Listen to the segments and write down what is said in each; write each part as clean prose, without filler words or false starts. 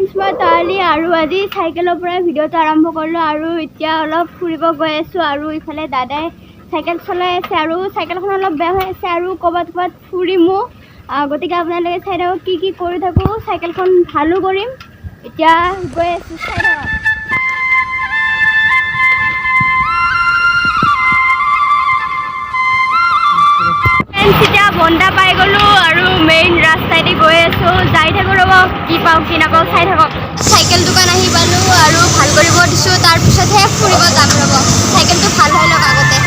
friends मैं तराली और आज साइकेलर पर भिडिओ आरम्भ करलो और इतना अलग फुरिब गई आसो और इफाले दादाई साइकेल चलाई आछे और साइकेलखन अलग बेया হৈ আছে और कबात कबात फुरिमो गति के आपनालोके चाइ थाকক की करि थाको साइकेलखन भालो करिम इतना गई आसो चाइ थाকক फ्रेंड्स बंदा पाई गलो और मेन रास्ता गई आसो जाई थाको रब की पाओ कि नापाओ चाइ थाকক साइकेल दुकान आहि पालो और ভাল करिब दिसो तार पिछतहे फुरिब जाम रब साइकेलটো ভাল হৈ লক আগতে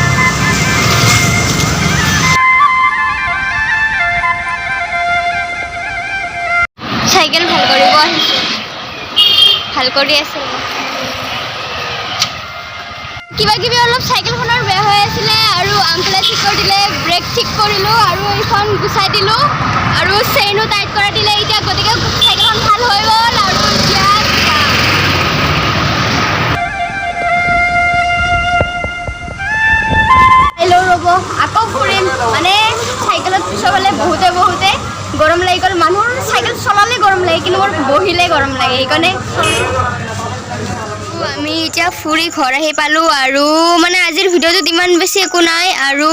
साइकेल ভাল करिब আহিছো ভাল কৰি আছে কিবা কিবি অলপ সাইকেলখনৰ বেয়া হৈ আছিল আৰু আঙ্কলে ঠিক কৰি দিলে ব্ৰেক ঠিক কৰিলো আৰু এইখন গুছাই দিলো আৰু চেইনো টাইট কৰা দিলে এতিয়া গতিকে সাইকেলখন ভাল হৈ গ'ল আৰু এতিয়া হেল্ল' ৰব আকৌ ফুৰিম মানে সাইকেলত পিছফালে বহুতে বহুতে গৰম লাগি গ'ল মানুহৰ সাইকেল চলালে গৰম লাগে কিন্তু মোৰ বহিলে গৰম লাগে এইকাৰণে আমি এতিয়া ফুৰি ঘৰ আহি পালো আৰু মানে আজিৰ ভিডিঅ'টোত ইমান বেছি একো নাই আৰু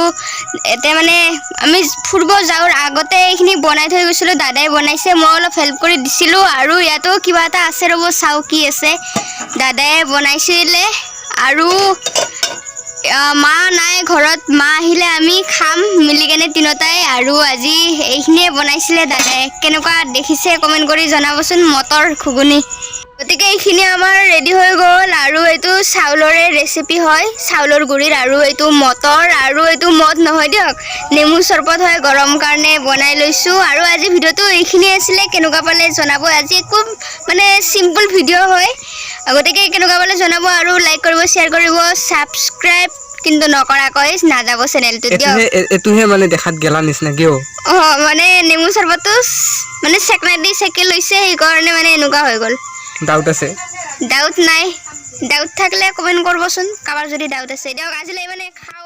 এতে মানে আমি ফুৰিব যাওঁৰ আগতে এইখিনি বনাই থৈ গৈছিলো দাদাই বনাইছে মই অলপ হেল্প কৰি দিছিলো আৰু ইয়াতো কিবা এটা আছে ৰব চাও কি আছে দাদাই বনাইছিলে আৰু মা নাই ঘৰত মা আহিলে আমি খাম মিলি কেনে তিনটাই আৰু আজি এইখিনিয়ে বনাইছিলে দাদাই কেনেকুৱা দেখিছে কমেন্ট কৰি জনাবচোন মটৰ ঘুগুনি গতিকে এইখিনি আমাৰ ৰেডি হৈ গ'ল আৰু এইটো চাউলৰে ৰেচিপি হয় চাউলৰ গুড়িৰ আৰু এইটো মটৰ আৰু এইটো মদ নহয় দিয়ক নেমু চৰবত হয় গৰম কাৰণে বনাই লৈছো আৰু আজি ভিডিঅ'টো এইখিনি আছিলে কেনেকুৱা পালে জনাব আজি একো মানে সিম্পল ভিডিঅ' হয় গতিকে কেনেকুৱা পালে জনাব আৰু লাইক কৰিব শেয়াৰ কৰিব সাবস্ক্ৰাইব কিন্তু নকৰাকৈ নাযাব চেনেলটো দিয়ক এতুহে মানে দেখাত গেলা নিচিনা কিয় মানে নেমু চৰবতটো মানে চেকনা দি চেকি লৈছে এই কাৰণে মানে এনেকুৱা হৈ গ'ল ডাউট আছে ডাউট নাই ডাউট থাকলে কমেন্ট করবচোন কাবার যদি ডাউট আছে দিয়ক আজিলৈ মানে খাও